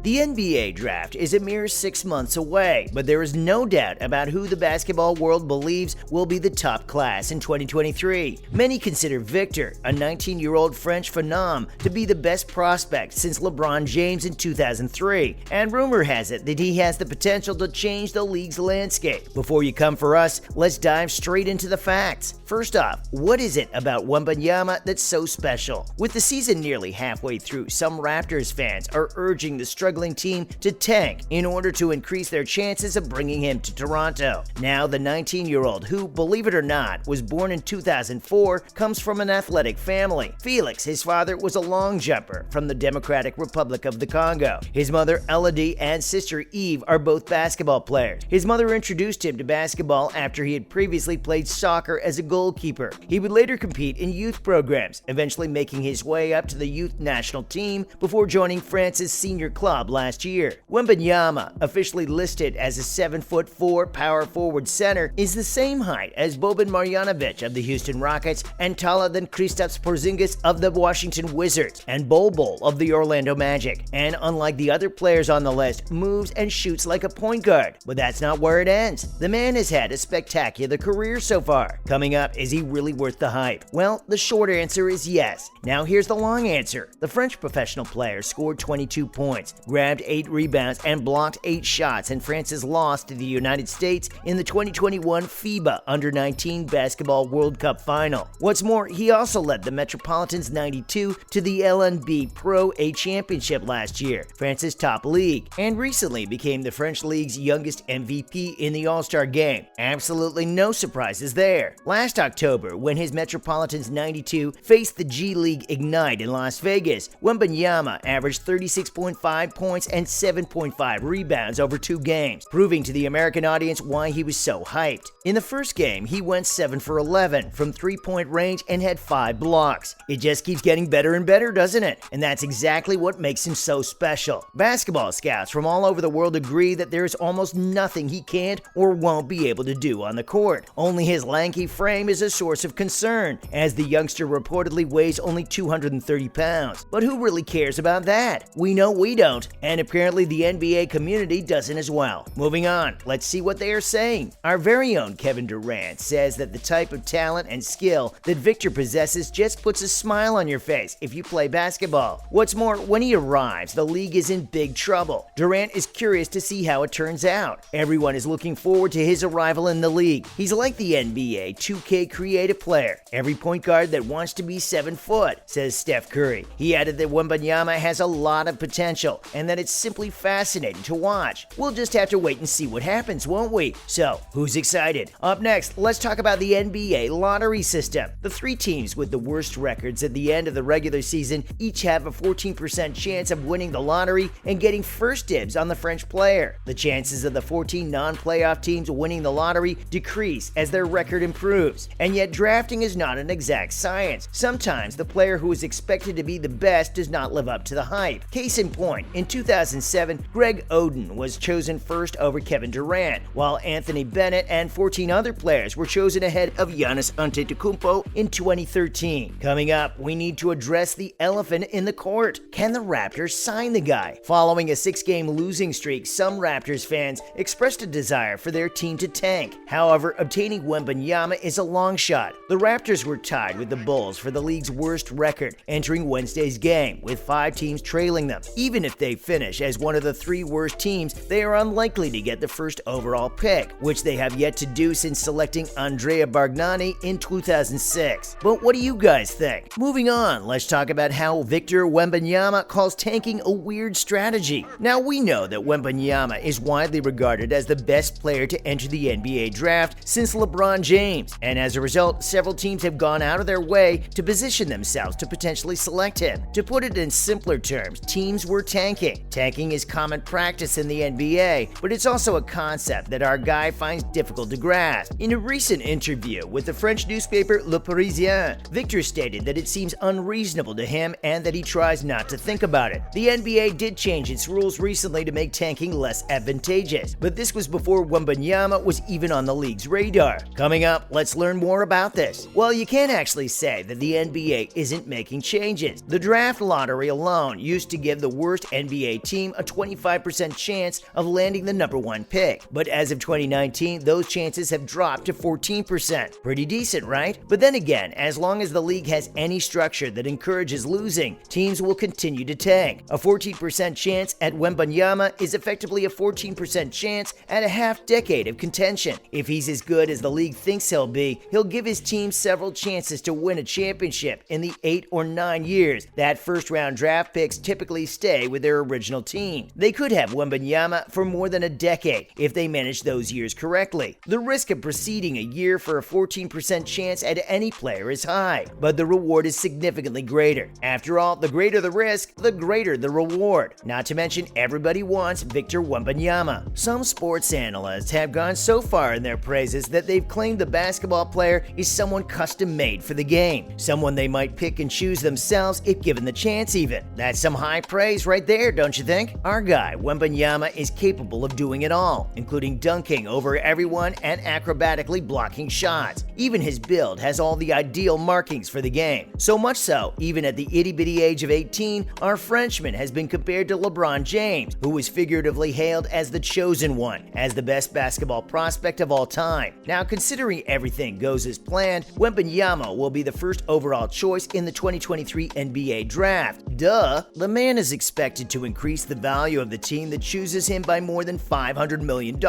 The NBA draft is a mere 6 months away, but there is no doubt about who the basketball world believes will be the top class in 2023. Many consider Victor, a 19-year-old French phenom, to be the best prospect since LeBron James in 2003, and rumor has it that he has the potential to change the league's landscape. Before you come for us, let's dive straight into the facts. First off, what is it about Wembanyama that's so special? With the season nearly halfway through, some Raptors fans are urging the struggling team to tank in order to increase their chances of bringing him to Toronto. Now, the 19-year-old, who, believe it or not, was born in 2004, comes from an athletic family. Felix, his father, was a long jumper from the Democratic Republic of the Congo. His mother, Elodie, and sister, Eve, are both basketball players. His mother introduced him to basketball after he had previously played soccer as a goalkeeper. He would later compete in youth programs, eventually making his way up to the youth national team before joining France's senior club last year. Wembanyama, officially listed as a 7'4" power forward center, is the same height as Boban Marjanovic of the Houston Rockets and taller than Kristaps Porzingis of the Washington Wizards and Bol Bol of the Orlando Magic. And unlike the other players on the list, moves and shoots like a point guard. But that's not where it ends. The man has had a spectacular career so far. Coming up, is he really worth the hype? Well, the short answer is yes. Now here's the long answer. The French professional player scored 22 points, grabbed 8 rebounds, and blocked 8 shots in France's loss to the United States in the 2021 FIBA Under-19 Basketball World Cup Final. What's more, he also led the Metropolitans 92 to the LNB Pro A Championship last year, France's top league, and recently became the French League's youngest MVP in the All-Star game. Absolutely no surprises there. Last October, when his Metropolitans 92 faced the G League Ignite in Las Vegas, Wembanyama averaged 36.5 points and 7.5 rebounds over 2 games, proving to the American audience why he was so hyped. In the first game, he went 7 for 11 from 3-point range and had 5 blocks. It just keeps getting better and better, doesn't it? And that's exactly what makes him so special. Basketball scouts from all over the world agree that there is almost nothing he can't or won't be able to do on the court. Only his lanky frame is a source of concern, as the youngster reportedly weighs only 230 pounds. But who really cares about that? We know we don't, and apparently the NBA community doesn't as well. Moving on, let's see what they are saying. Our very own Kevin Durant says that the type of talent and skill that Victor possesses just puts a smile on your face if you play basketball. What's more, when he arrives, the league is in big trouble. Durant is curious to see how it turns out. Everyone is looking forward to his arrival in the league. He's like the NBA 2K creative player, every point guard that wants to be 7 foot, says Steph Curry. He added that Wembanyama has a lot of potential and that it's simply fascinating to watch. We'll just have to wait and see what happens, won't we? So, who's excited? Up next, let's talk about the NBA lottery system. The 3 teams with the worst records at the end of the regular season each have a 14% chance of winning the lottery and getting first dibs on the French player. The chances of the 14 non-playoff teams winning the lottery decrease as their record improves. And yet drafting is not an exact science. Sometimes the player who is expected to be the best does not live up to the hype. Case in point, in 2007, Greg Oden was chosen first over Kevin Durant, while Anthony Bennett and 14 other players were chosen ahead of Giannis Antetokounmpo in 2013. Coming up, we need to address the elephant in the court. Can the Raptors sign the guy? Following a 6-game losing streak, some Raptors fans expressed a desire for their team to tank. However, obtaining Wembanyama is a long shot. The Raptors were tied with the Bulls for the league's worst record entering Wednesday's game, with 5 teams trailing them. Even if they finish as one of the 3 worst teams, they are unlikely to get the first overall pick, which they have yet to do since selecting Andrea Bargnani in 2006. But what do you guys think? Moving on, let's talk about how Victor Wembanyama calls tanking a weird strategy. Now, we know that Wembanyama is widely regarded as the best player to enter the NBA draft since LeBron James, and as a result, several teams have gone out of their way to position themselves to potentially select him. To put it in simpler terms, teams were tanking. Tanking is common practice in the NBA, but it's also a concept that our guy finds difficult to grasp. In a recent interview with the French newspaper Le Parisien, Victor stated that it seems unreasonable to him and that he tries not to think about it. The NBA did change its rules recently to make tanking less advantageous, but this was before Wembanyama was even on the league's radar. Coming up, let's learn more about this. Well, you can't actually say that the NBA isn't making changes. The draft lottery alone used to give the worst NBA NBA team a 25% chance of landing the number 1 pick. But as of 2019, those chances have dropped to 14%. Pretty decent, right? But then again, as long as the league has any structure that encourages losing, teams will continue to tank. A 14% chance at Wembanyama is effectively a 14% chance at a half-decade of contention. If he's as good as the league thinks he'll be, he'll give his team several chances to win a championship in the 8 or 9 years that first-round draft picks typically stay with their original team. They could have Wembanyama for more than a decade if they manage those years correctly. The risk of proceeding a year for a 14% chance at any player is high, but the reward is significantly greater. After all, the greater the risk, the greater the reward. Not to mention, everybody wants Victor Wembanyama. Some sports analysts have gone so far in their praises that they've claimed the basketball player is someone custom-made for the game, someone they might pick and choose themselves if given the chance even. That's some high praise right there, don't you think? Our guy, Wembanyama, is capable of doing it all, including dunking over everyone and acrobatically blocking shots. Even his build has all the ideal markings for the game. So much so, even at the itty-bitty age of 18, our Frenchman has been compared to LeBron James, who was figuratively hailed as the chosen one, as the best basketball prospect of all time. Now, considering everything goes as planned, Wembanyama will be the first overall choice in the 2023 NBA Draft. Duh! The man is expected to increase the value of the team that chooses him by more than $500 million,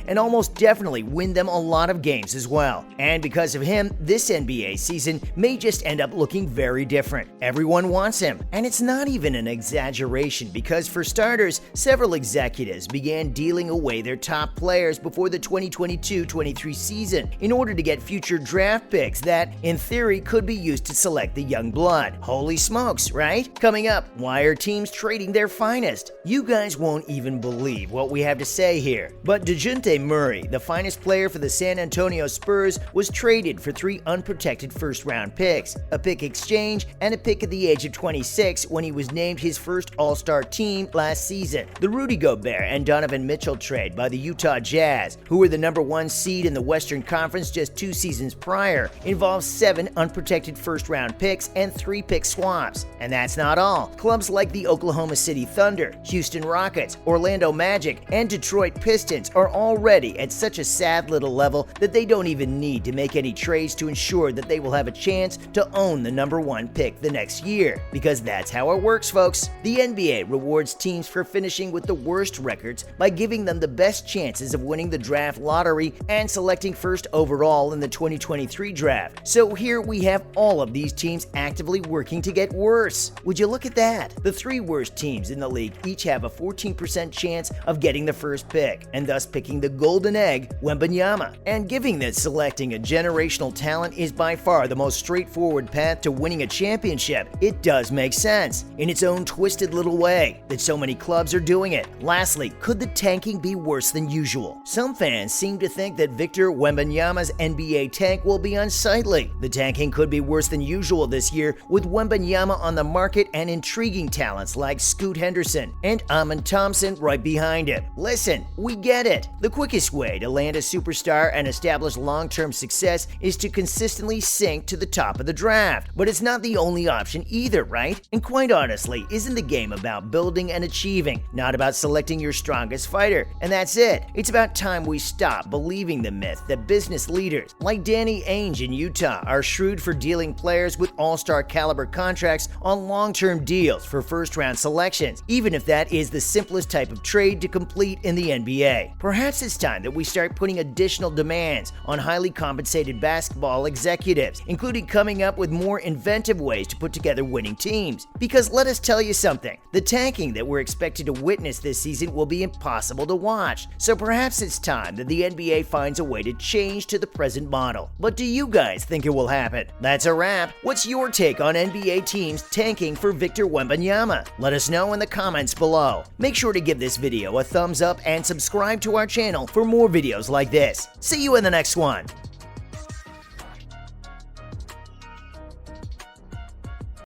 and almost definitely win them a lot of games as well. And because of him, this NBA season may just end up looking very different. Everyone wants him, and it's not even an exaggeration because, for starters, several executives began dealing away their top players before the 2022-23 season in order to get future draft picks that, in theory, could be used to select the young blood. Holy smokes, right? Coming up, why are teams trading their finest? You guys won't even believe what we have to say here. But DeJounte Murray, the finest player for the San Antonio Spurs, was traded for 3 unprotected first-round picks, a pick exchange, and a pick at the age of 26 when he was named his first All-Star team last season. The Rudy Gobert and Donovan Mitchell trade by the Utah Jazz, who were the number 1 seed in the Western Conference just 2 seasons prior, involves 7 unprotected first-round picks and 3 pick swaps. And that's not all. Clubs like the Oklahoma City Thunder, Houston Rockets, Orlando Magic, and Detroit Pistons are already at such a sad little level that they don't even need to make any trades to ensure that they will have a chance to own the number 1 pick the next year. Because that's how it works, folks. The NBA rewards teams for finishing with the worst records by giving them the best chances of winning the draft lottery and selecting first overall in the 2023 draft. So here we have all of these teams actively working to get worse. Would you look at that? The 3 worst teams in the league each have a 14% chance of getting the first pick, and thus picking the golden egg, Wembanyama. And given that selecting a generational talent is by far the most straightforward path to winning a championship, it does make sense, in its own twisted little way, that so many clubs are doing it. Lastly, could the tanking be worse than usual? Some fans seem to think that Victor Wembanyama's NBA tank will be unsightly. The tanking could be worse than usual this year, with Wembanyama on the market and intriguing talents like Scoot Henderson and Amen Thompson right behind him. Listen, we get it. The quickest way to land a superstar and establish long-term success is to consistently sink to the top of the draft. But it's not the only option either, right? And quite honestly, isn't the game about building and achieving, not about selecting your strongest fighter? And that's it. It's about time we stop believing the myth that business leaders like Danny Ainge in Utah are shrewd for dealing players with all-star caliber contracts on long-term deals for first-round selections, even if that is the simplest type of trade to complete in the NBA. Perhaps it's time that we start putting additional demands on highly compensated basketball executives, including coming up with more inventive ways to put together winning teams. Because let us tell you something, the tanking that we're expected to witness this season will be impossible to watch. So perhaps it's time that the NBA finds a way to change to the present model. But do you guys think it will happen? That's a wrap. What's your take on NBA teams tanking for Victor Wembanyama? Let us know in the comments below. Make sure to give this video a thumbs up and subscribe to our channel for more videos like this. See you in the next one.